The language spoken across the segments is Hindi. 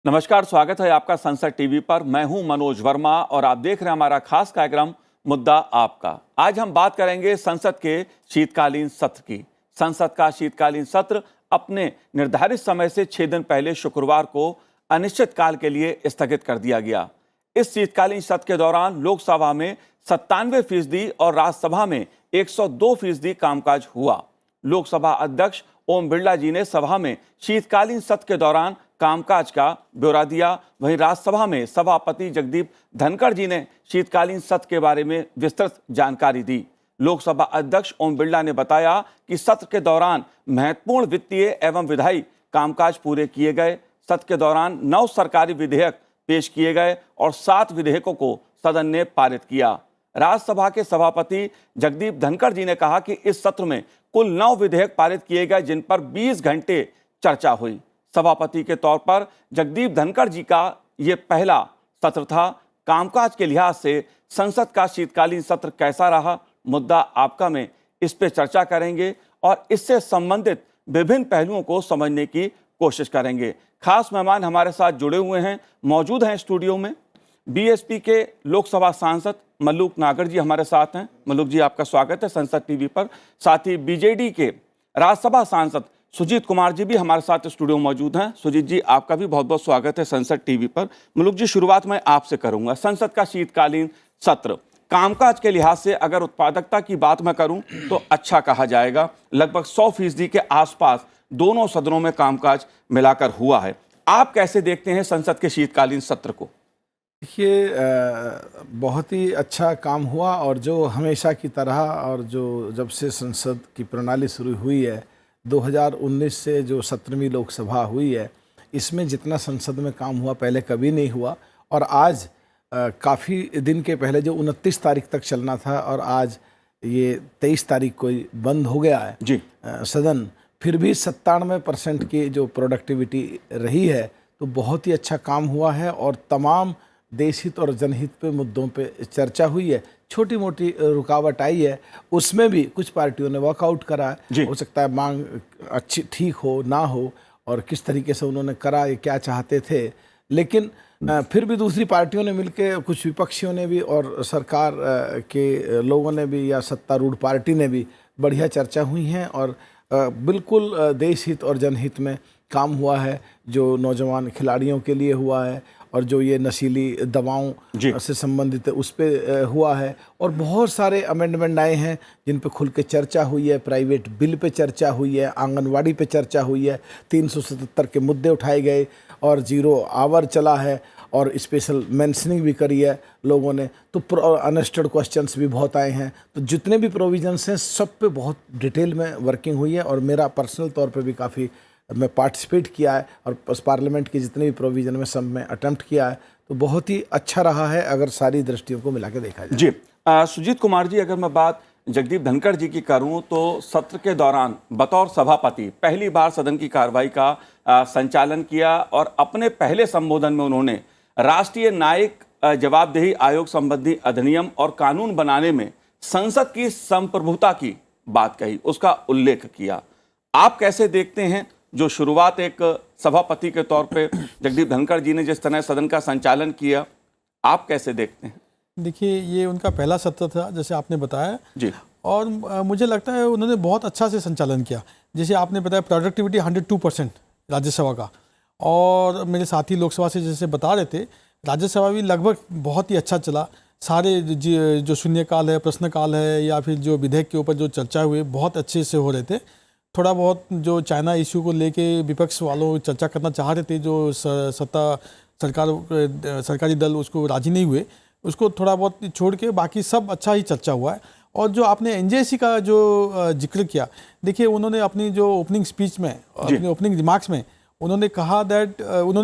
नमस्कार, स्वागत है आपका संसद टीवी पर। मैं हूं मनोज वर्मा और आप देख रहे हैं हमारा खास कार्यक्रम मुद्दा आपका। आज हम बात करेंगे संसद के शीतकालीन सत्र की। संसद का शीतकालीन सत्र अपने निर्धारित समय से 6 दिन पहले शुक्रवार को अनिश्चित काल के लिए स्थगित कर दिया गया। इस शीतकालीन सत्र के दौरान लोकसभा में 97% और राज्यसभा में 102% कामकाज हुआ। लोकसभा अध्यक्ष ओम बिरला जी ने सभा में शीतकालीन सत्र के दौरान कामकाज का ब्यौरा दिया। वहीं राज्यसभा में सभापति जगदीप धनखड़ जी ने शीतकालीन सत्र के बारे में विस्तृत जानकारी दी। लोकसभा अध्यक्ष ओम बिरला ने बताया कि सत्र के दौरान महत्वपूर्ण वित्तीय एवं विधायी कामकाज पूरे किए गए। सत्र के दौरान 9 सरकारी विधेयक पेश किए गए और 7 विधेयकों को सदन ने पारित किया। राज्यसभा के सभापति जगदीप धनखड़ जी ने कहा कि इस सत्र में कुल 9 विधेयक पारित किए गए, जिन पर 20 घंटे चर्चा हुई। सभापति के तौर पर जगदीप धनखड़ जी का ये पहला सत्र था। कामकाज के लिहाज से संसद का शीतकालीन सत्र कैसा रहा, मुद्दा आपका में इस पे चर्चा करेंगे और इससे संबंधित विभिन्न पहलुओं को समझने की कोशिश करेंगे। खास मेहमान हमारे साथ जुड़े हुए हैं, मौजूद हैं स्टूडियो में। बीएसपी के लोकसभा सांसद मल्लूक नागर जी हमारे साथ हैं। मल्लूक जी, आपका स्वागत है संसद टीवी पर। साथ ही बीजेडी के राज्यसभा सांसद सुजीत कुमार जी भी हमारे साथ स्टूडियो में मौजूद हैं। सुजीत जी, आपका भी बहुत बहुत स्वागत है संसद टीवी पर। मल्लूक जी, शुरुआत मैं आपसे करूंगा। संसद का शीतकालीन सत्र कामकाज के लिहाज से अगर उत्पादकता की बात मैं करूं तो अच्छा कहा जाएगा। लगभग 100% के आसपास दोनों सदनों में कामकाज मिलाकर हुआ है। आप कैसे देखते हैं संसद के शीतकालीन सत्र को? देखिए, बहुत ही अच्छा काम हुआ और जो हमेशा की तरह और जो जब से संसद की प्रणाली शुरू हुई है 2019 से जो 17वीं लोकसभा हुई है, इसमें जितना संसद में काम हुआ पहले कभी नहीं हुआ। और आज काफ़ी दिन के पहले जो 29 तारीख तक चलना था और आज ये 23 तारीख को बंद हो गया है जी सदन, फिर भी 97% की जो प्रोडक्टिविटी रही है, तो बहुत ही अच्छा काम हुआ है और तमाम देश हित और जनहित पे मुद्दों पे चर्चा हुई है। छोटी मोटी रुकावट आई है, उसमें भी कुछ पार्टियों ने वॉकआउट करा है। हो सकता है मांग अच्छी ठीक हो ना हो और किस तरीके से उन्होंने करा, ये क्या चाहते थे, लेकिन फिर भी दूसरी पार्टियों ने मिलकर, कुछ विपक्षियों ने भी और सरकार के लोगों ने भी या सत्तारूढ़ पार्टी ने भी बढ़िया चर्चा हुई हैं और बिल्कुल देश हित और जनहित में काम हुआ है। जो नौजवान खिलाड़ियों के लिए हुआ है और जो ये नशीली दवाओं से संबंधित है उस पर हुआ है और बहुत सारे अमेंडमेंट आए हैं जिन पे खुल के चर्चा हुई है। प्राइवेट बिल पे चर्चा हुई है, आंगनवाड़ी पे चर्चा हुई है, 377 के मुद्दे उठाए गए और 0 आवर चला है और स्पेशल मेंशनिंग भी करी है लोगों ने। तो अनस्टर्ड क्वेश्चंस भी बहुत आए हैं। तो जितने भी प्रोविजंस हैं सब पे बहुत डिटेल में वर्किंग हुई है और मेरा पर्सनल तौर पे भी काफ़ी मैं पार्टिसिपेट किया है और पार्लियामेंट के जितने भी प्रोविज़न में सब में अटेम्प्ट किया है। तो बहुत ही अच्छा रहा है अगर सारी दृष्टियों को मिला के देखा जाए। जी सुजीत कुमार जी, अगर मैं बात जगदीप धनखड़ जी की करूं तो सत्र के दौरान बतौर सभापति पहली बार सदन की कार्रवाई का संचालन किया और अपने पहले संबोधन में उन्होंने राष्ट्रीय न्यायिक जवाबदेही आयोग संबंधी अधिनियम और कानून बनाने में संसद की संप्रभुता की बात कही, उसका उल्लेख किया। आप कैसे देखते हैं जो शुरुआत एक सभापति के तौर पे जगदीप धनखड़ जी ने जिस तरह सदन का संचालन किया, आप कैसे देखते हैं? देखिए, ये उनका पहला सत्र था जैसे आपने बताया जी, और मुझे लगता है उन्होंने बहुत अच्छा से संचालन किया। जैसे आपने बताया प्रोडक्टिविटी 102% राज्यसभा का, और मेरे साथी लोकसभा से जैसे बता रहे थे राज्यसभा भी लगभग बहुत ही अच्छा चला। सारे जो शून्यकाल है, प्रश्नकाल है या फिर जो विधेयक के ऊपर जो चर्चा हुई बहुत अच्छे से हो रहे थे। थोड़ा बहुत जो चाइना इश्यू को लेके विपक्ष वालों चर्चा करना चाह रहे थे, जो सरकारी दल उसको राजी नहीं हुए, उसको थोड़ा बहुत छोड़ के बाकी सब अच्छा ही चर्चा हुआ है। और जो आपने एनजेसी का जो जिक्र किया, देखिए उन्होंने अपनी जो ओपनिंग स्पीच में, अपने ओपनिंग रिमार्क्स में उन्होंने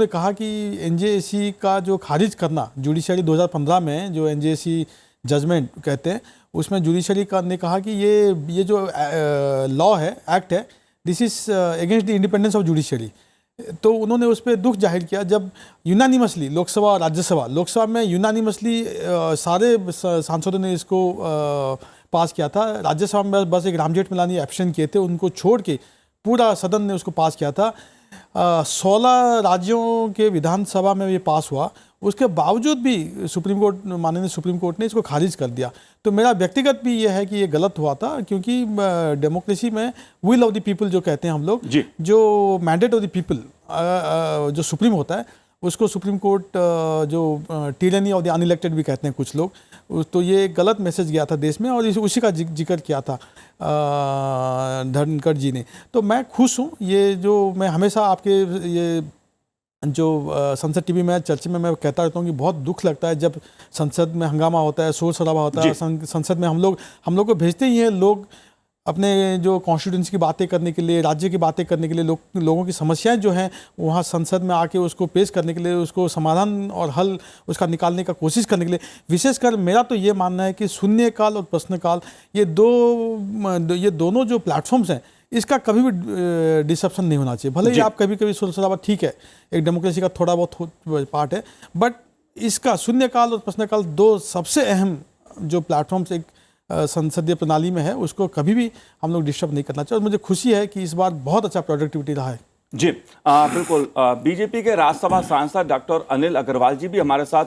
कहा कि एनजेसी का जो खारिज करना जुडिशरी 2015 में जो एनजेसी जजमेंट कहते हैं, उसमें जुडिशरी ने कहा कि ये जो लॉ है, एक्ट है, this is against the independence of judiciary. तो उन्होंने उस पर दुख जाहिर किया जब यूनानिमसली लोकसभा और राज्यसभा, लोकसभा में यूनानिमसली सारे सांसदों ने इसको पास किया था। राज्यसभा में बस एक राम जेठमलानी एब्स्टेन किए थे, उनको छोड़ के पूरा सदन ने उसको पास किया था। 16 राज्यों के विधानसभा में ये पास हुआ, उसके बावजूद भी सुप्रीम कोर्ट, माननीय सुप्रीम कोर्ट ने इसको खारिज कर दिया। तो मेरा व्यक्तिगत भी ये है कि ये गलत हुआ था, क्योंकि डेमोक्रेसी में विल ऑफ द पीपल जो कहते हैं हम लोग, जो मैंडेट ऑफ द पीपल जो सुप्रीम होता है, उसको सुप्रीम कोर्ट जो टिरेनी ऑफ द अनइलेक्टेड भी कहते हैं कुछ लोग, तो ये गलत मैसेज गया था देश में, और उसी का जिक्र किया था धनखड़ जी ने। तो मैं खुश हूँ, ये जो मैं हमेशा आपके ये जो संसद टीवी में चर्चा में मैं कहता रहता हूँ कि बहुत दुख लगता है जब संसद में हंगामा होता है, शोर शराबा होता है। संसद में हम लोग को भेजते ही हैं लोग अपने जो कॉन्स्टिट्यूंसी की बातें करने के लिए, राज्य की बातें करने के लिए, लोगों की समस्याएं जो हैं वहाँ संसद में आके उसको पेश करने के लिए, उसको समाधान और हल उसका निकालने का कोशिश करने के लिए। विशेषकर मेरा तो ये मानना है कि शून्यकाल और प्रश्नकाल, ये दोनों जो प्लेटफॉर्म्स हैं, इसका कभी भी डिसरप्शन नहीं होना चाहिए। भले ही आप कभी कभी शोर शराबा, ठीक है, एक डेमोक्रेसी का थोड़ा बहुत पार्ट है, बट इसका शून्यकाल और प्रश्नकाल दो सबसे अहम जो प्लेटफॉर्म्स एक संसदीय प्रणाली में है, उसको कभी भी हम लोग डिस्टर्ब नहीं करना चाहिए। और मुझे खुशी है कि इस बार बहुत अच्छा प्रोडक्टिविटी रहा है। जी बिल्कुल। बीजेपी के राज्यसभा सांसद डॉक्टर अनिल अग्रवाल जी भी हमारे साथ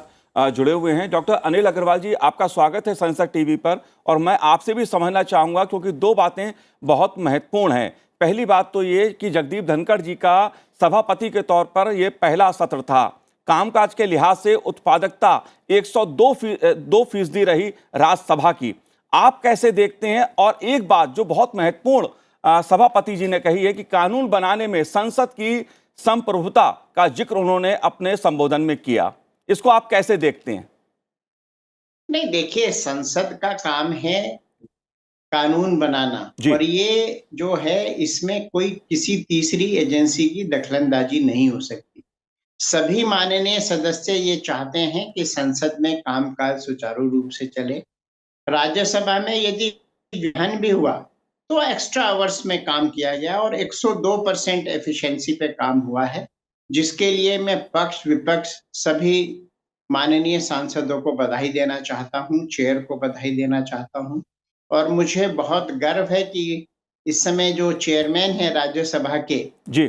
जुड़े हुए हैं। डॉक्टर अनिल अग्रवाल जी, आपका स्वागत है संसद टीवी पर। और मैं आपसे भी समझना चाहूँगा, क्योंकि दो बातें बहुत महत्वपूर्ण हैं। पहली बात तो ये कि जगदीप धनखड़ जी का सभापति के तौर पर यह पहला सत्र था। कामकाज के लिहाज से उत्पादकता 102% रही राज्यसभा की। आप कैसे देखते हैं? और एक बात जो बहुत महत्वपूर्ण सभापति जी ने कही है कि कानून बनाने में संसद की संप्रभुता का जिक्र उन्होंने अपने संबोधन में किया, इसको आप कैसे देखते हैं? नहीं, देखिए, संसद का काम है कानून बनाना, और ये जो है इसमें कोई किसी तीसरी एजेंसी की दखलंदाजी नहीं हो सकती। सभी माननीय सदस्य ये चाहते हैं कि संसद में कामकाज सुचारू रूप से चले। राज्यसभा में यदि विधान भी हुआ तो एक्स्ट्रा आवर्स में काम किया गया और 102% एफिशिएंसी पे काम हुआ है, जिसके लिए मैं पक्ष विपक्ष सभी माननीय सांसदों को बधाई देना चाहता हूं, चेयर को बधाई देना चाहता हूं। और मुझे बहुत गर्व है कि इस समय जो चेयरमैन है राज्यसभा के,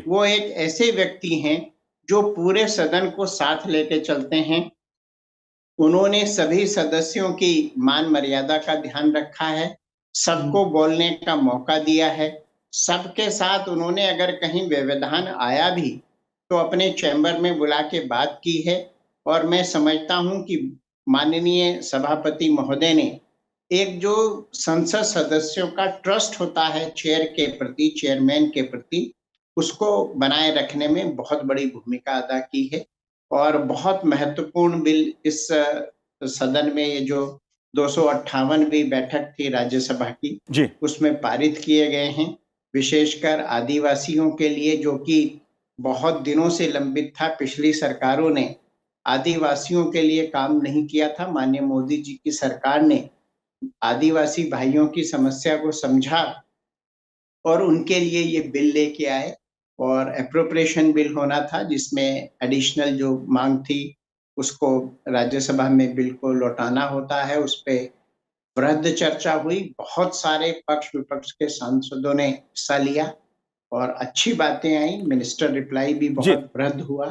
वो एक ऐसे व्यक्ति हैं जो पूरे सदन को साथ लेके चलते हैं। उन्होंने सभी सदस्यों की मान मर्यादा का ध्यान रखा है, सबको बोलने का मौका दिया है, सबके साथ उन्होंने अगर कहीं व्यवधान आया भी तो अपने चैम्बर में बुला के बात की है। और मैं समझता हूं कि माननीय सभापति महोदय ने एक जो संसद सदस्यों का ट्रस्ट होता है चेयर के प्रति, चेयरमैन के प्रति, उसको बनाए रखने में बहुत बड़ी भूमिका अदा की है। और बहुत महत्वपूर्ण बिल इस सदन में, ये जो 258वीं बैठक थी राज्यसभा की, उसमें पारित किए गए हैं। विशेषकर आदिवासियों के लिए, जो कि बहुत दिनों से लंबित था, पिछली सरकारों ने आदिवासियों के लिए काम नहीं किया था। माननीय मोदी जी की सरकार ने आदिवासी भाइयों की समस्या को समझा और उनके लिए ये बिल लेके आए। और एप्रोप्रिएशन बिल होना था, जिसमें एडिशनल जो मांग थी उसको राज्यसभा में बिल को लौटाना होता है। उस पे वृहद चर्चा हुई, बहुत सारे पक्ष विपक्ष के सांसदों ने हिस्सा लिया और अच्छी बातें आई। मिनिस्टर रिप्लाई भी बहुत वृहद हुआ।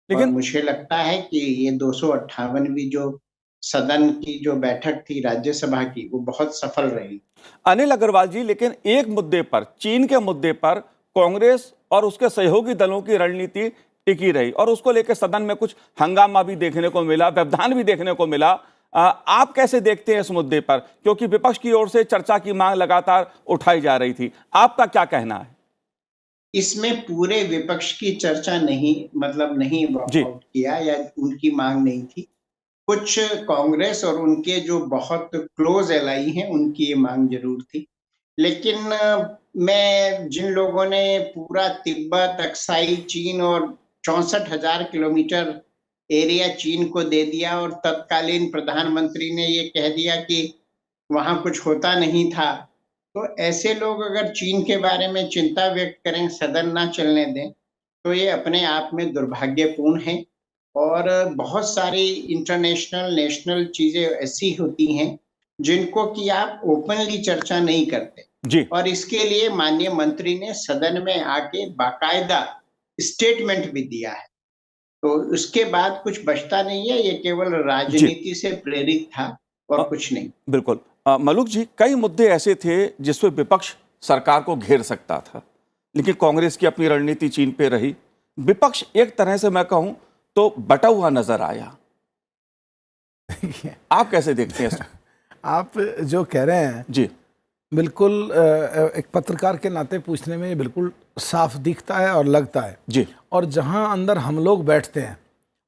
लेकिन मुझे लगता है कि ये 258वीं जो सदन की जो बैठक थी राज्यसभा की, वो बहुत सफल रही। अनिल अग्रवाल जी, लेकिन एक मुद्दे पर, चीन के मुद्दे पर कांग्रेस और उसके सहयोगी दलों की रणनीति टिकी रही और उसको लेकर सदन में कुछ हंगामा भी देखने को मिला, व्यवधान भी देखने को मिला। आप कैसे देखते हैं इस मुद्दे पर? क्योंकि विपक्ष की ओर से चर्चा की मांग लगातार उठाई जा रही थी, आपका क्या कहना है? इसमें पूरे विपक्ष की चर्चा नहीं वॉकआउट किया या उनकी मांग नहीं थी। कुछ कांग्रेस और उनके जो बहुत क्लोज एलाई हैं, उनकी ये मांग जरूर थी। लेकिन मैं जिन लोगों ने पूरा तिब्बत, अक्साई चीन और 64,000 किलोमीटर एरिया चीन को दे दिया और तत्कालीन प्रधानमंत्री ने ये कह दिया कि वहां कुछ होता नहीं था, तो ऐसे लोग अगर चीन के बारे में चिंता व्यक्त करें, सदन ना चलने दें, तो ये अपने आप में दुर्भाग्यपूर्ण है। और बहुत सारी इंटरनेशनल नेशनल चीजें ऐसी होती हैं जिनको कि आप ओपनली चर्चा नहीं करते। जी और इसके लिए माननीय मंत्री ने सदन में आके बाकायदा स्टेटमेंट भी दिया है। तो उसके बाद कुछ बचता नहीं है, ये केवल राजनीति से प्रेरित था और कुछ नहीं। बिल्कुल। मलूक जी, कई मुद्दे ऐसे थे जिसमें विपक्ष सरकार को घेर सकता था, लेकिन कांग्रेस की अपनी रणनीति चीन पे रही। विपक्ष एक तरह से मैं कहूं तो बटा हुआ नजर आया। आप कैसे देखते हैं इसको? आप जो कह रहे हैं जी बिल्कुल एक पत्रकार के नाते पूछने में ये बिल्कुल साफ दिखता है और लगता है। जी और जहां अंदर हम लोग बैठते हैं,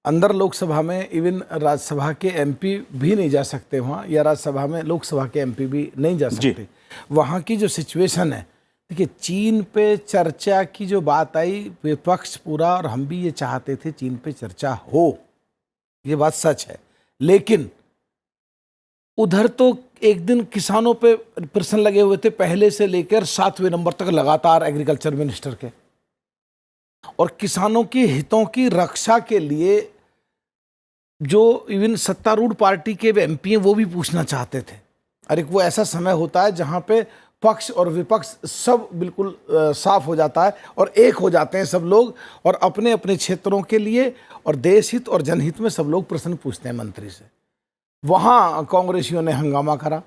अंदर लोकसभा में इवन राज्यसभा के एमपी भी नहीं जा सकते वहाँ, या राज्यसभा में लोकसभा के एमपी भी नहीं जा सकते। वहाँ की जो सिचुएशन है, देखिए चीन पे चर्चा की जो बात आई, विपक्ष पूरा और हम भी ये चाहते थे चीन पे चर्चा हो, ये बात सच है। लेकिन उधर तो एक दिन किसानों पे प्रश्न लगे हुए थे पहले से लेकर 7वें नंबर तक लगातार एग्रीकल्चर मिनिस्टर के, और किसानों के हितों की रक्षा के लिए जो इवन सत्तारूढ़ पार्टी के एमपी हैं वो भी पूछना चाहते थे। अरे वो ऐसा समय होता है जहां पे पक्ष और विपक्ष सब बिल्कुल साफ हो जाता है और एक हो जाते हैं सब लोग, और अपने अपने क्षेत्रों के लिए और देश हित और जनहित में सब लोग प्रश्न पूछते हैं मंत्री से। वहाँ कांग्रेसियों ने हंगामा करा,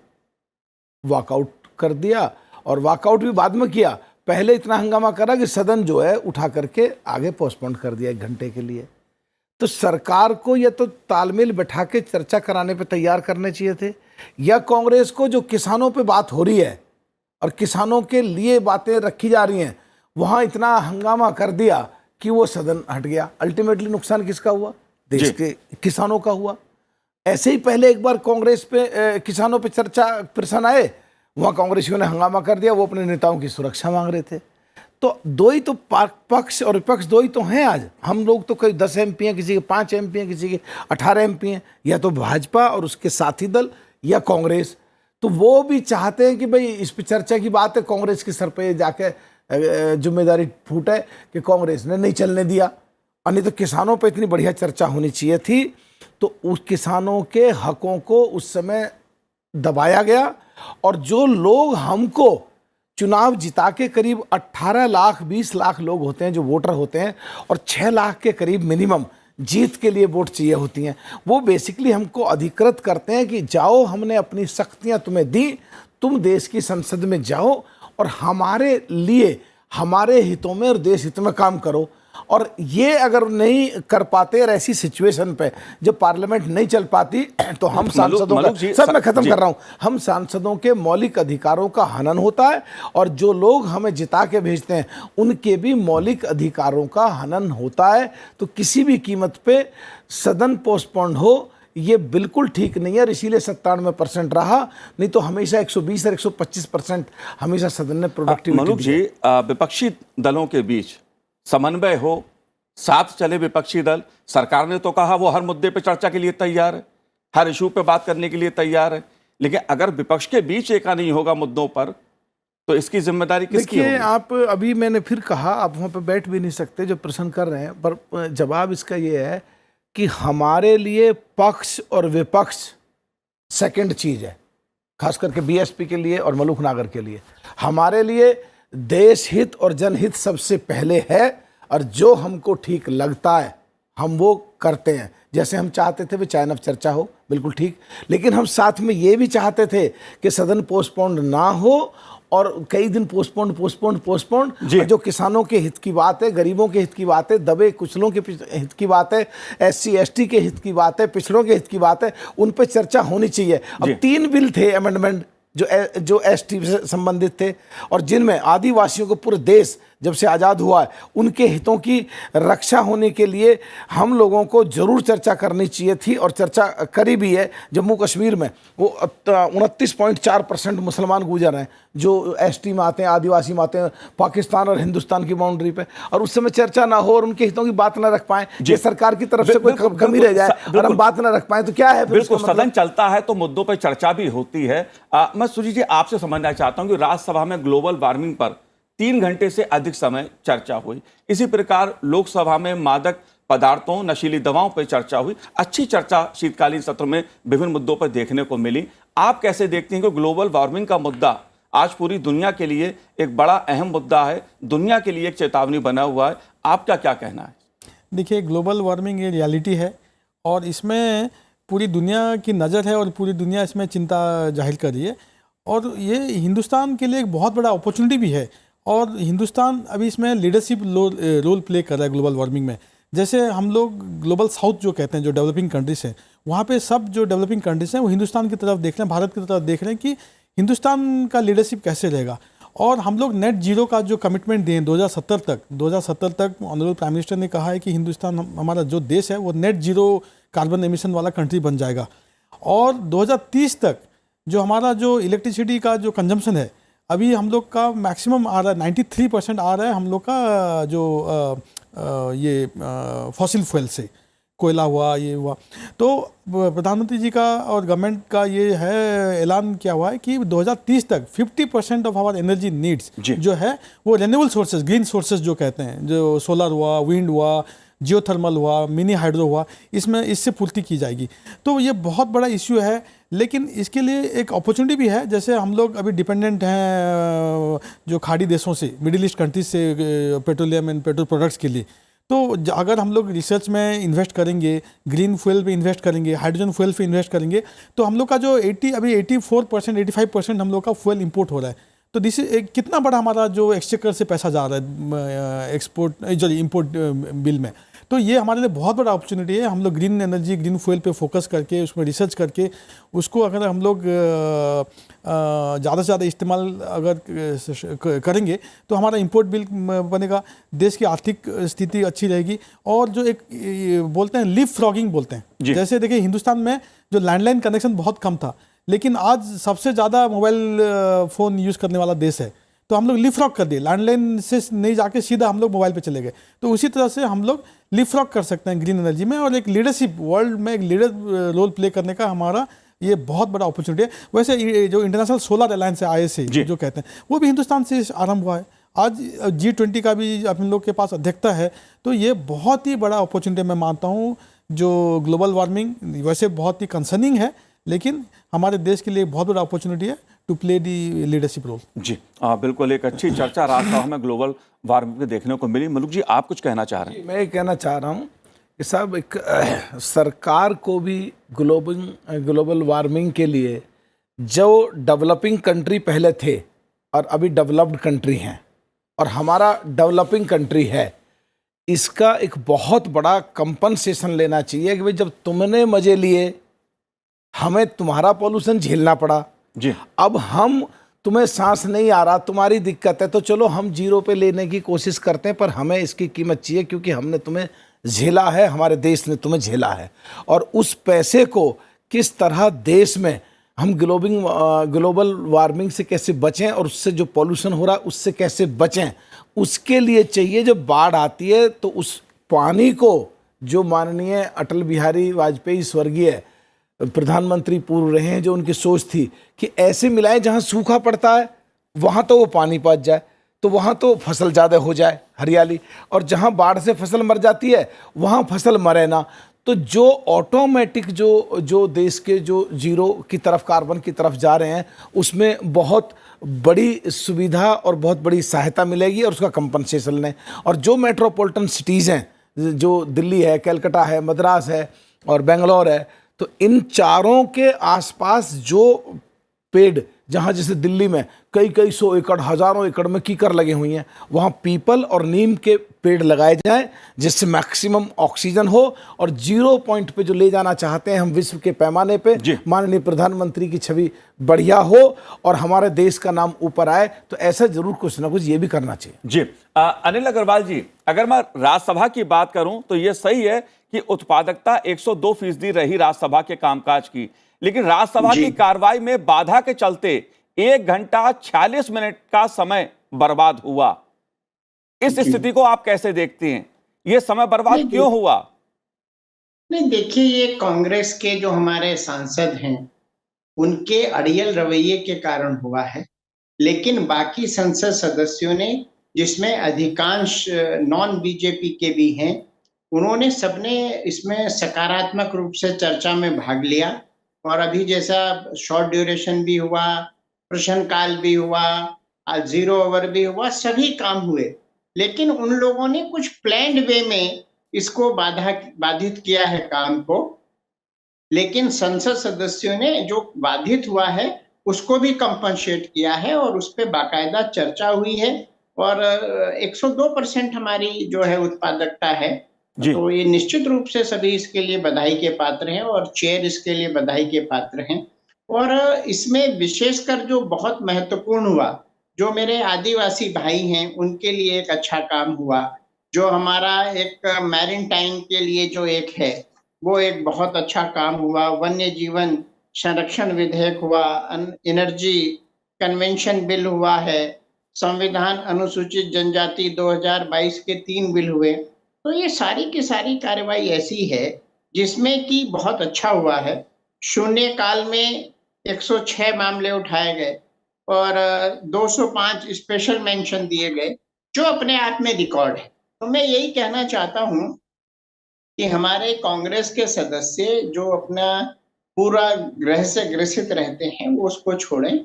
वॉकआउट कर दिया, और वॉकआउट भी बाद में किया। पहले इतना हंगामा करा कि सदन जो है उठा करके आगे पोस्टपोन कर दिया 1 घंटे के लिए। तो सरकार को या तो तालमेल बैठा के चर्चा कराने पे तैयार करने चाहिए थे, या कांग्रेस को जो किसानों पे बात हो रही है और किसानों के लिए बातें रखी जा रही हैं, वहाँ इतना हंगामा कर दिया कि वो सदन हट गया। अल्टीमेटली नुकसान किसका हुआ? देश के किसानों का हुआ। ऐसे ही पहले एक बार कांग्रेस पे किसानों पे चर्चा प्रश्न आए, वहाँ कांग्रेसियों ने हंगामा कर दिया, वो अपने नेताओं की सुरक्षा मांग रहे थे। तो दो ही तो पक्ष और विपक्ष दो ही तो हैं आज। हम लोग तो कई 10 एमपी हैं, किसी के 5 एमपी हैं, किसी के 18 एमपी हैं, या तो भाजपा और उसके साथी दल या कांग्रेस। तो वो भी चाहते हैं कि भाई इस पर चर्चा की बात है, कांग्रेस के सर पे जाके जिम्मेदारी फूटे कि कांग्रेस ने नहीं चलने दिया। और नहीं तो किसानों पे इतनी बढ़िया चर्चा होनी चाहिए थी। तो उस किसानों के हकों को उस समय दबाया गया, और जो लोग हमको चुनाव जिता के करीब 18 लाख 20 लाख लोग होते हैं जो वोटर होते हैं, और 6 लाख के करीब मिनिमम जीत के लिए वोट चाहिए होती हैं, वो बेसिकली हमको अधिकृत करते हैं कि जाओ, हमने अपनी शक्तियां तुम्हें दी, तुम देश की संसद में जाओ और हमारे लिए, हमारे हितों में और देश हित में काम करो। और ये अगर नहीं कर पाते, और ऐसी सिचुएशन पे जब पार्लियामेंट नहीं चल पाती, तो हम सांसदों का, सब मैं खत्म कर रहा हूं, हम सांसदों के मौलिक अधिकारों का हनन होता है, और जो लोग हमें जिता के भेजते हैं उनके भी मौलिक अधिकारों का हनन होता है। तो किसी भी कीमत पे सदन पोस्टपोन्ड हो, ये बिल्कुल ठीक नहीं है। और इसीलिए 97% रहा, नहीं तो हमेशा 120 और 125% हमेशा सदन ने प्रोडक्टिविटी। मलूक जी, विपक्षी दलों के बीच समन्वय हो, साथ चले विपक्षी दल। सरकार ने तो कहा वो हर मुद्दे पे चर्चा के लिए तैयार है, हर इशू पे बात करने के लिए तैयार है, लेकिन अगर विपक्ष के बीच एका नहीं होगा मुद्दों पर, तो इसकी जिम्मेदारी किसकी होगी? आप अभी मैंने फिर कहा, आप वहाँ पे बैठ भी नहीं सकते जो प्रश्न कर रहे हैं, पर जवाब इसका ये है कि हमारे लिए पक्ष और विपक्ष सेकंड चीज है, खास करके बीएसपी के लिए और मलूक नागर के लिए। हमारे लिए देश हित और जनहित सबसे पहले है, और जो हमको ठीक लगता है हम वो करते हैं। जैसे हम चाहते थे भी चयन चर्चा हो, बिल्कुल ठीक, लेकिन हम साथ में ये भी चाहते थे कि सदन पोस्टपोन्ड ना हो, और कई दिन पोस्टपोन्ड। जो किसानों के हित की बात है, गरीबों के हित की बात है, दबे कुचलों के हित की बात है, SC ST के हित की बात है, पिछड़ों के हित की बात है, उन पर चर्चा होनी चाहिए। अब 3 बिल थे अमेंडमेंट जो ST से संबंधित थे, और जिनमें आदिवासियों को पूरे देश जब से आज़ाद हुआ है उनके हितों की रक्षा होने के लिए हम लोगों को जरूर चर्चा करनी चाहिए थी, और चर्चा करी भी है। जम्मू कश्मीर में वो 29.4% मुसलमान गुजर हैं जो ST में आते हैं, आदिवासी में आते हैं, पाकिस्तान और हिंदुस्तान की बाउंड्री पे, और उस समय चर्चा ना हो और उनके हितों की बात ना रख पाएं, ये सरकार की तरफ से कोई कमी रह जाए और हम बात ना रख पाएं तो क्या है? बिल्कुल, सदन चलता है तो मुद्दों पर चर्चा भी होती है। मैं सुजीत जी आपसे समझना चाहता हूं कि राज्यसभा में ग्लोबल वार्मिंग पर 3 घंटे से अधिक समय चर्चा हुई। इसी प्रकार लोकसभा में मादक पदार्थों, नशीली दवाओं पर चर्चा हुई। अच्छी चर्चा शीतकालीन सत्र में विभिन्न मुद्दों पर देखने को मिली। आप कैसे देखते हैं कि ग्लोबल वार्मिंग का मुद्दा आज पूरी दुनिया के लिए एक बड़ा अहम मुद्दा है, दुनिया के लिए एक चेतावनी बना हुआ है, आपका क्या कहना है? देखिए, ग्लोबल वार्मिंग ये रियलिटी है और इसमें पूरी दुनिया की नज़र है और पूरी दुनिया इसमें चिंता जाहिर कर रही है और ये हिंदुस्तान के लिए एक बहुत बड़ा अपॉर्चुनिटी भी है और हिंदुस्तान अभी इसमें लीडरशिप रोल प्ले कर रहा है ग्लोबल वार्मिंग में। जैसे हम लोग ग्लोबल साउथ जो कहते हैं, जो डेवलपिंग कंट्रीज़ हैं, वहाँ पे सब जो डेवलपिंग कंट्रीज़ हैं वो हिंदुस्तान की तरफ देख रहे हैं, भारत की तरफ देख रहे हैं कि हिंदुस्तान का लीडरशिप कैसे रहेगा। और हम लोग नेट जीरो का जो कमिटमेंट दें 2070 तक ऑनरेबल प्राइम मिनिस्टर ने कहा है कि हिंदुस्तान हमारा जो देश है वो नेट जीरो कार्बन एमिशन वाला कंट्री बन जाएगा और 2030 तक जो हमारा जो इलेक्ट्रिसिटी का जो कंजम्पशन है, अभी हम लोग का मैक्सिमम आ रहा है, 93% आ रहा है हम लोग का जो ये फॉसिल फ्यूल से, कोयला हुआ, ये हुआ। तो प्रधानमंत्री जी का और गवर्नमेंट का ये है ऐलान किया हुआ है कि 2030 तक 50% ऑफ आवर एनर्जी नीड्स जो है वो रिन्यूएबल सोर्सेज, ग्रीन सोर्सेज जो कहते हैं, जो सोलर हुआ, विंड हुआ, जियोथर्मल हुआ, मिनी हाइड्रो हुआ, इससे पूर्ति की जाएगी। तो ये बहुत बड़ा इश्यू है, लेकिन इसके लिए एक अपॉर्चुनिटी भी है। जैसे हम लोग अभी डिपेंडेंट हैं जो खाड़ी देशों से, मिडिल ईस्ट कंट्रीज से पेट्रोलियम एंड पेट्रोल प्रोडक्ट्स के लिए। तो अगर हम लोग रिसर्च में इन्वेस्ट करेंगे, ग्रीन फ्यूल पे इन्वेस्ट करेंगे, हाइड्रोजन फ्यूल पे इन्वेस्ट करेंगे, तो हम लोग का जो 84% 85% हम लोग का फ्यूल इंपोर्ट हो रहा है। तो दिस कितना बड़ा हमारा जो एक्सचेकर से पैसा जा रहा है इंपोर्ट बिल में। तो ये हमारे लिए बहुत बड़ा अपॉर्चुनिटी है। हम लोग ग्रीन एनर्जी, ग्रीन फ्यूल पे फोकस करके, उसमें रिसर्च करके, उसको अगर हम लोग ज़्यादा से ज़्यादा इस्तेमाल अगर करेंगे तो हमारा इंपोर्ट बिल बनेगा, देश की आर्थिक स्थिति अच्छी रहेगी। और जो एक बोलते हैं लीप फ्रॉगिंग बोलते हैं, जैसे देखिए हिंदुस्तान में जो लैंडलाइन कनेक्शन बहुत कम था, लेकिन आज सबसे ज़्यादा मोबाइल फ़ोन यूज़ करने वाला देश है। तो हम लोग लीपफ्रॉग कर दिए, लैंडलाइन से नहीं जाके सीधा हम लोग मोबाइल पे चले गए। तो उसी तरह से हम लोग लीपफ्रॉग कर सकते हैं ग्रीन एनर्जी में और एक लीडरशिप, वर्ल्ड में एक लीडर रोल प्ले करने का हमारा ये बहुत बड़ा अपॉर्चुनिटी है। वैसे जो इंटरनेशनल सोलर अलायंस है, ISA जो कहते हैं, वो भी हिंदुस्तान से आरंभ हुआ है। आज G20 का भी अपन लोग के पास अध्यक्षता है। तो ये बहुत ही बड़ा अपॉर्चुनिटी मैं मानता हूँ। जो ग्लोबल वार्मिंग वैसे बहुत ही कंसर्निंग है, लेकिन हमारे देश के लिए बहुत बड़ा अपॉर्चुनिटी है to play the leadership role. जी बिल्कुल, एक अच्छी चर्चा राज्यसभा में ग्लोबल वार्मिंग पे देखने को मिली। मलुक जी, आप कुछ कहना चाह रहे हैं? मैं कहना चाह रहा हूँ कि साहब, एक सरकार को भी ग्लोबल वार्मिंग के लिए, जो डेवलपिंग कंट्री पहले थे और अभी डेवलप्ड कंट्री हैं और हमारा डेवलपिंग कंट्री है, इसका एक बहुत बड़ा कंपनसेशन लेना चाहिए कि भाई जब तुमने मजे लिए, हमें तुम्हारा पॉल्यूशन झेलना पड़ा जी, अब हम तुम्हें सांस नहीं आ रहा, तुम्हारी दिक्कत है, तो चलो हम जीरो पे लेने की कोशिश करते हैं, पर हमें इसकी कीमत चाहिए क्योंकि हमने तुम्हें झेला है, हमारे देश ने तुम्हें झेला है। और उस पैसे को किस तरह देश में हम ग्लोबल वार्मिंग से कैसे बचें और उससे जो पॉल्यूशन हो रहा है उससे कैसे बचें, उसके लिए चाहिए जब बाढ़ आती है तो उस पानी को, जो माननीय अटल बिहारी वाजपेयी स्वर्गीय प्रधानमंत्री पूर्व रहे हैं, जो उनकी सोच थी कि ऐसे मिलाएं जहां सूखा पड़ता है वहां तो वो पानी पहुंच जाए, तो वहां तो फसल ज़्यादा हो जाए, हरियाली, और जहां बाढ़ से फसल मर जाती है वहां फसल मरे ना। तो जो ऑटोमेटिक जो देश के जो जीरो की तरफ, कार्बन की तरफ जा रहे हैं, उसमें बहुत बड़ी सुविधा और बहुत बड़ी सहायता मिलेगी और उसका कंपनसेशन लें। और जो मेट्रोपॉलिटन सिटीज़ हैं, जो दिल्ली है, कलकत्ता है, मद्रास है और बेंगलोर है, तो इन चारों के आसपास जो पेड़, जहाँ जैसे दिल्ली में कई सौ एकड़, हजारों एकड़ में कीकर लगे हुई हैं, वहाँ पीपल और नीम के पेड़ लगाए जाएं जिससे मैक्सिमम ऑक्सीजन हो और जीरो पॉइंट पे जो ले जाना चाहते हैं हम विश्व के पैमाने पे, माननीय प्रधानमंत्री की छवि बढ़िया हो और हमारे देश का नाम ऊपर आए, तो ऐसा जरूर कुछ ना कुछ ये भी करना चाहिए। जी अनिल अग्रवाल जी, अगर मैं राज्यसभा की बात करूं तो ये सही है कि उत्पादकता 102% रही राज्यसभा के कामकाज की, लेकिन राज्यसभा की कार्रवाई में बाधा के चलते 1 घंटा 46 मिनट का समय बर्बाद हुआ। इस स्थिति को आप कैसे देखते हैं? यह समय बर्बाद क्यों हुआ? नहीं, देखिए, ये कांग्रेस के जो हमारे सांसद हैं उनके अड़ियल रवैये के कारण हुआ है, लेकिन बाकी संसद सदस्यों ने जिसमें अधिकांश नॉन बीजेपी के भी हैं। उन्होंने सबने इसमें सकारात्मक रूप से चर्चा में भाग लिया और अभी जैसा शॉर्ट ड्यूरेशन भी हुआ, प्रश्नकाल भी हुआ, जीरो ओवर भी हुआ, सभी काम हुए। लेकिन उन लोगों ने कुछ प्लान्ड वे में इसको बाधित किया है काम को। लेकिन संसद सदस्यों ने जो बाधित हुआ है उसको भी कंपनसेट किया है और उस पर बाकायदा चर्चा हुई है और 102% हमारी जो है उत्पादकता है। तो ये निश्चित रूप से सभी इसके लिए बधाई के पात्र हैं और चेयर इसके लिए बधाई के पात्र हैं। और इसमें विशेषकर जो बहुत महत्वपूर्ण हुआ, जो मेरे आदिवासी भाई हैं उनके लिए एक अच्छा काम हुआ। जो हमारा एक मैरिन टाइम के लिए जो एक है वो एक बहुत अच्छा काम हुआ। वन्य जीवन संरक्षण विधेयक हुआ, एनर्जी कन्वेंशन बिल हुआ है, संविधान अनुसूचित जनजाति 2022 के 3 बिल हुए। तो ये सारी की सारी कार्रवाई ऐसी है जिसमें कि बहुत अच्छा हुआ है। शून्य काल में 106 मामले उठाए गए और 205 स्पेशल मेंशन दिए गए, जो अपने आप में रिकॉर्ड है। तो मैं यही कहना चाहता हूं कि हमारे कांग्रेस के सदस्य जो अपना पूरा ग्रह से ग्रसित रहते हैं वो उसको छोड़ें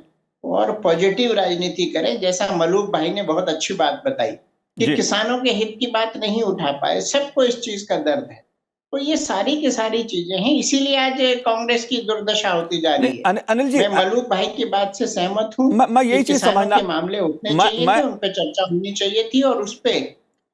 और पॉजिटिव राजनीति करें। जैसा मलूक भाई ने बहुत अच्छी बात बताई कि किसानों के हित की बात नहीं उठा पाए, सबको इस चीज का दर्द है। तो ये सारी की सारी चीजें हैं, इसीलिए आज कांग्रेस की दुर्दशा होती जा रही है। अनिल जी, मैं मलूक भाई की बात से सहमत हूँ। मैं यही चीज समझना, के मामले उठने चाहिए थे, उन पर चर्चा होनी चाहिए थी और उस पे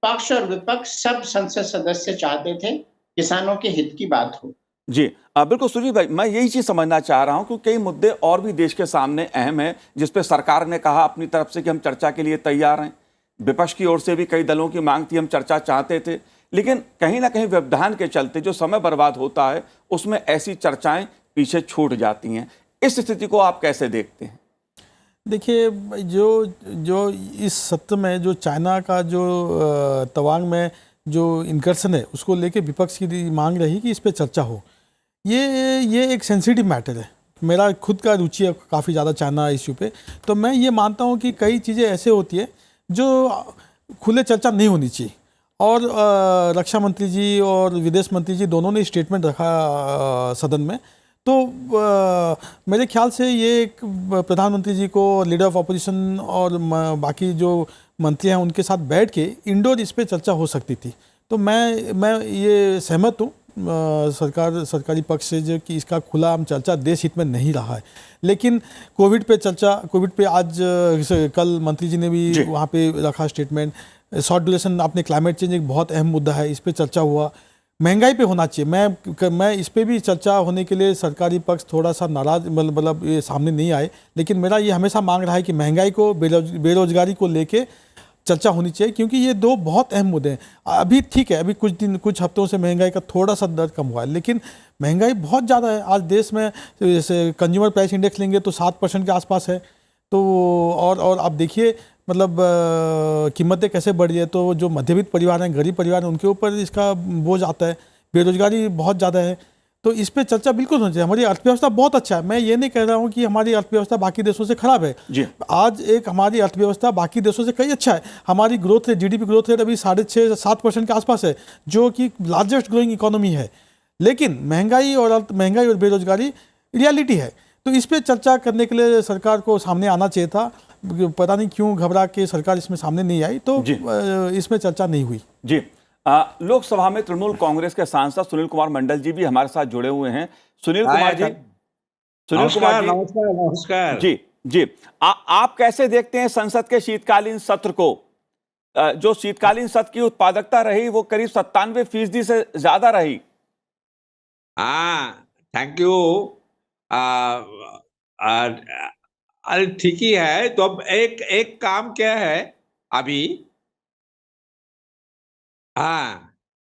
पक्ष और विपक्ष सब संसद सदस्य चाहते थे किसानों के हित की बात हो। जी बिल्कुल सुजीत भाई, मैं यही चीज समझना चाह रहा हूं कि कई मुद्दे और भी देश के सामने अहम है जिस पे सरकार ने कहा अपनी तरफ से कि हम चर्चा के लिए तैयार हैं। विपक्ष की ओर से भी कई दलों की मांग थी, हम चर्चा चाहते थे, लेकिन कहीं ना कहीं व्यवधान के चलते जो समय बर्बाद होता है उसमें ऐसी चर्चाएं पीछे छूट जाती हैं। इस स्थिति को आप कैसे देखते हैं? देखिए, जो इस सत्र में जो चाइना का जो तवांग में जो इनकर्सन है उसको लेके विपक्ष की मांग रही कि इस पे चर्चा हो। ये एक सेंसिटिव मैटर है। मेरा खुद का रुचि है काफ़ी ज़्यादा चाइना इश्यू पे। तो मैं ये मानता हूँ कि कई चीज़ें ऐसे होती है जो खुले चर्चा नहीं होनी चाहिए। और रक्षा मंत्री जी और विदेश मंत्री जी दोनों ने स्टेटमेंट रखा सदन में। तो मेरे ख्याल से ये एक प्रधानमंत्री जी को, लीडर ऑफ अपोजिशन और बाकी जो मंत्री हैं उनके साथ बैठ के इंडोर इस पे चर्चा हो सकती थी। तो मैं ये सहमत हूँ सरकारी पक्ष से जो कि इसका खुला आम चर्चा देश हित में नहीं रहा है। लेकिन कोविड पे आज कल मंत्री जी ने भी वहाँ पे रखा स्टेटमेंट। शॉर्ट ड्यूरेशन, आपने क्लाइमेट चेंज एक बहुत अहम मुद्दा है, इस पे चर्चा हुआ। महंगाई पे होना चाहिए। मैं इस पे भी चर्चा होने के लिए सरकारी पक्ष थोड़ा सा नाराज, मतलब ये सामने नहीं आए। लेकिन मेरा ये हमेशा मांग रहा है कि महंगाई को, बेरोजगारी को लेके चर्चा होनी चाहिए, क्योंकि ये दो बहुत अहम मुद्दे हैं। अभी ठीक है, अभी कुछ हफ्तों से महंगाई का थोड़ा सा दर कम हुआ है, लेकिन महंगाई बहुत ज़्यादा है। आज देश में जैसे कंज्यूमर प्राइस इंडेक्स लेंगे तो 7% के आसपास है। तो और आप देखिए मतलब कीमतें कैसे बढ़ी है। तो जो मध्यवित्त परिवार हैं, गरीब परिवार हैं, उनके ऊपर इसका बोझ आता है। बेरोजगारी बहुत ज़्यादा है। तो इस पे चर्चा बिल्कुल होनी चाहिए। हमारी अर्थव्यवस्था बहुत अच्छा है। मैं ये नहीं कह रहा हूँ कि हमारी अर्थव्यवस्था बाकी देशों से खराब है। आज एक हमारी अर्थव्यवस्था बाकी देशों से कई अच्छा है। हमारी growth rate, GDP growth rate अभी 6.5-7% के आसपास है, जो कि लार्जेस्ट ग्रोइंग इकोनॉमी है। लेकिन महंगाई और बेरोजगारी रियलिटी है। तो इस पर चर्चा करने के लिए सरकार को सामने आना चाहिए था। पता नहीं क्यों घबरा के सरकार इसमें सामने नहीं आई, तो इसमें चर्चा नहीं हुई। जी, लोकसभा में तृणमूल कांग्रेस के सांसद सुनील कुमार मंडल जी भी हमारे साथ जुड़े हुए हैं। सुनील कुमार जी, नमस्कार जी, आप कैसे देखते हैं संसद के शीतकालीन सत्र को? जो शीतकालीन सत्र की उत्पादकता रही वो करीब 97% से ज्यादा रही। Thank you. अरे ठीक ही है। तो अब एक काम क्या है अभी,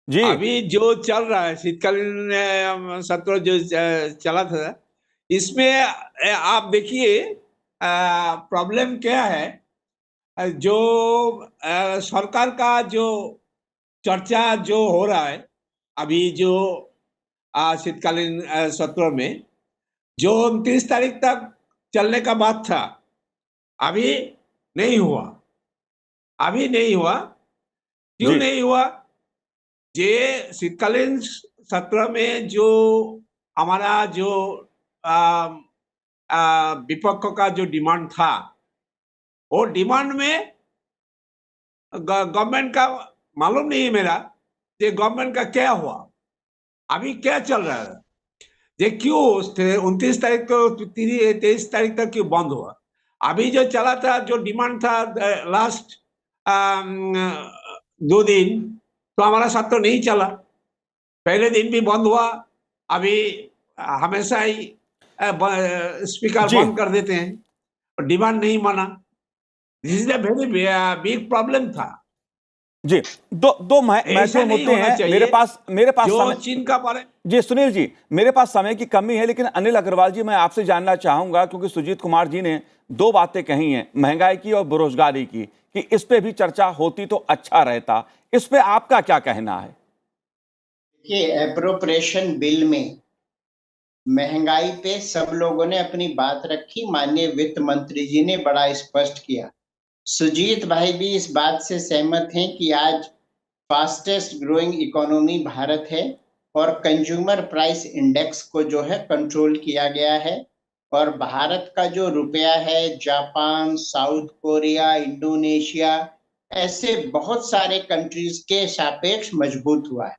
जी, अभी जो चल रहा है शीतकालीन सत्र जो चला था, इसमें आप देखिए प्रॉब्लम क्या है। जो सरकार का जो चर्चा जो हो रहा है अभी, जो शीतकालीन सत्र में जो 29 तारीख तक चलने का बात था, अभी नहीं हुआ। अभी नहीं हुआ। क्यों जी। नहीं हुआ? जे शीतकालीन सत्र में जो हमारा जो विपक्ष का जो डिमांड था, वो डिमांड में गवर्नमेंट का मालूम नहीं है मेरा, ये गवर्नमेंट का क्या हुआ, अभी क्या चल रहा है, ये क्यों 29 तारीख को 23 तारीख तक क्यों बंद हुआ? अभी जो चला था, जो डिमांड था लास्ट 2 दिन, तो हमारा साथ तो नहीं चला। पहले दिन भी बंद हुआ, अभी हमेशा ही स्पीकर जी। बंद कर देते हैं और डिमांड नहीं माना। This is a very big problem था। जी, दो ऐसा महत्वपूर्ण नहीं मुद्दे होना हैं। चाहिए। मेरे पास जो समय। चीन का पारे जी सुनील जी, मेरे पास समय की कमी है, लेकिन अनिल अग्रवाल जी, मैं आपसे जानना चाहूंगा, क्योंकि सुजीत कुमार जी ने 2 बातें कही हैं, महंगाई की और बेरोजगारी की, कि इस पे भी चर्चा होती तो अच्छा रहता। इस पे आपका क्या कहना है? देखिए, एप्रोप्रिएशन बिल में महंगाई पे सब लोगों ने अपनी बात रखी। माननीय वित्त मंत्री जी ने बड़ा स्पष्ट किया। सुजीत भाई भी इस बात से सहमत हैं कि आज फास्टेस्ट ग्रोइंग इकोनॉमी भारत है और कंज्यूमर प्राइस इंडेक्स को जो है कंट्रोल किया गया है, और भारत का जो रुपया है जापान, साउथ कोरिया, इंडोनेशिया, ऐसे बहुत सारे कंट्रीज के सापेक्ष मजबूत हुआ है।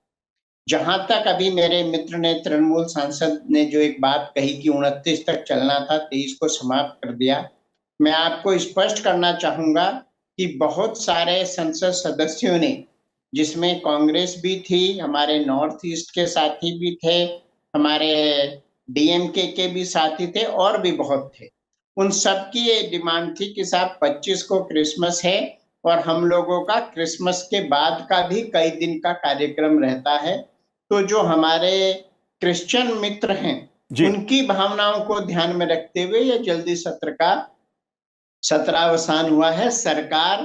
जहां तक अभी मेरे मित्र ने, तृणमूल सांसद ने जो एक बात कही कि 29 तक चलना था, 23 को समाप्त कर दिया, मैं आपको स्पष्ट करना चाहूंगा कि बहुत सारे संसद सदस्यों ने, जिसमें कांग्रेस भी थी, हमारे नॉर्थ ईस्ट के साथी भी थे, हमारे डीएमके के भी साथी थे, और भी बहुत थे, उन सबकी ये डिमांड थी कि साहब 25 को क्रिसमस है और हम लोगों का क्रिसमस के बाद का भी कई दिन का कार्यक्रम रहता है, तो जो हमारे क्रिश्चियन मित्र हैं जी। उनकी भावनाओं को ध्यान में रखते हुए ये जल्दी सत्र का सत्रावसान हुआ है। सरकार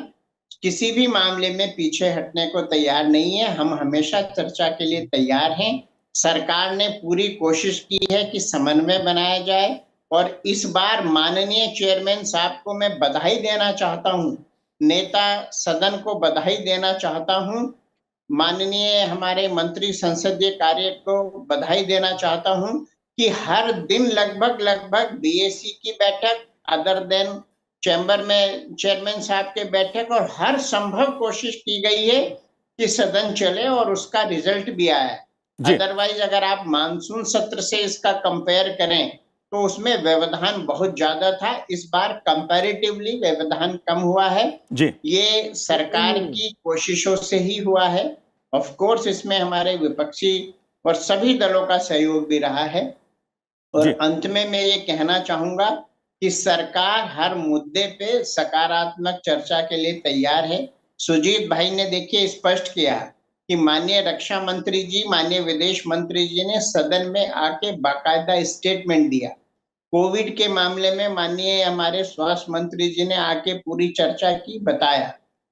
किसी भी मामले में पीछे हटने को तैयार नहीं है। हम हमेशा चर्चा के लिए तैयार हैं। सरकार ने पूरी कोशिश की है कि समन्वय बनाया जाए, और इस बार माननीय चेयरमैन साहब को मैं बधाई देना चाहता हूं, नेता सदन को बधाई देना चाहता हूं, माननीय हमारे मंत्री संसदीय कार्य को बधाई देना चाहता हूं कि हर दिन लगभग बीएसी की बैठक, अदर देन चैम्बर में चेयरमैन साहब के बैठक, और हर संभव कोशिश की गई है कि सदन चले, और उसका रिजल्ट भी आया है। अदरवाइज अगर आप मानसून सत्र से इसका कंपेयर करें तो उसमें व्यवधान बहुत ज्यादा था। इस बार कंपैरेटिवली व्यवधान कम हुआ है। जी। ये सरकार की कोशिशों से ही हुआ है। ऑफ कोर्स इसमें हमारे विपक्षी और सभी दलों का सहयोग भी रहा है। और जी। अंत में मैं ये कहना चाहूंगा कि सरकार हर मुद्दे पे सकारात्मक चर्चा के लिए तैयार है। सुजीत भाई ने देखिए स्पष्ट किया कि माननीय रक्षा मंत्री जी, माननीय विदेश मंत्री जी ने सदन में आके बाकायदा स्टेटमेंट दिया। कोविड के मामले में माननीय हमारे स्वास्थ्य मंत्री जी ने आके पूरी चर्चा की, बताया।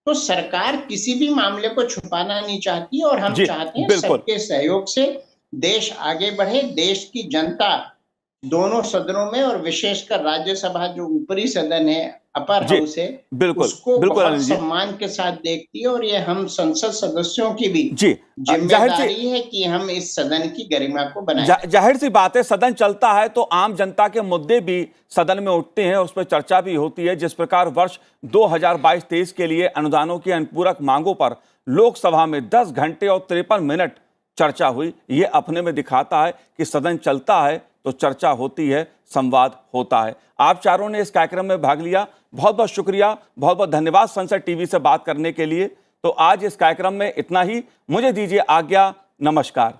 तो सरकार किसी भी मामले को छुपाना नहीं चाहती, और हम जी, चाहते हैं बिल्कुल। सबके सहयोग से देश आगे बढ़े। देश की जनता दोनों सदनों में, और विशेषकर राज्यसभा जो ऊपरी सदन है, अपर जी, हाउस है, बिल्कुल उसको बिल्कुल बहुत अनिल जी। सम्मान के साथ देखती है, और ये हम संसद सदस्यों की भी जी, जाहिर जिम्मेदारी सी है कि हम इस सदन की गरिमा को बनाए। जाहिर सी बात है, सदन चलता है तो आम जनता के मुद्दे भी सदन में उठते हैं, उस पर चर्चा भी होती है। जिस प्रकार वर्ष 2022-23 के लिए अनुदानों की अनुपूरक मांगों पर लोकसभा में 10 घंटे और 53 मिनट चर्चा हुई, ये अपने में दिखाता है कि सदन चलता है तो चर्चा होती है, संवाद होता है। आप चारों ने इस कार्यक्रम में भाग लिया, बहुत बहुत शुक्रिया, बहुत बहुत धन्यवाद संसद टीवी से बात करने के लिए। तो आज इस कार्यक्रम में इतना ही, मुझे दीजिए आज्ञा, नमस्कार।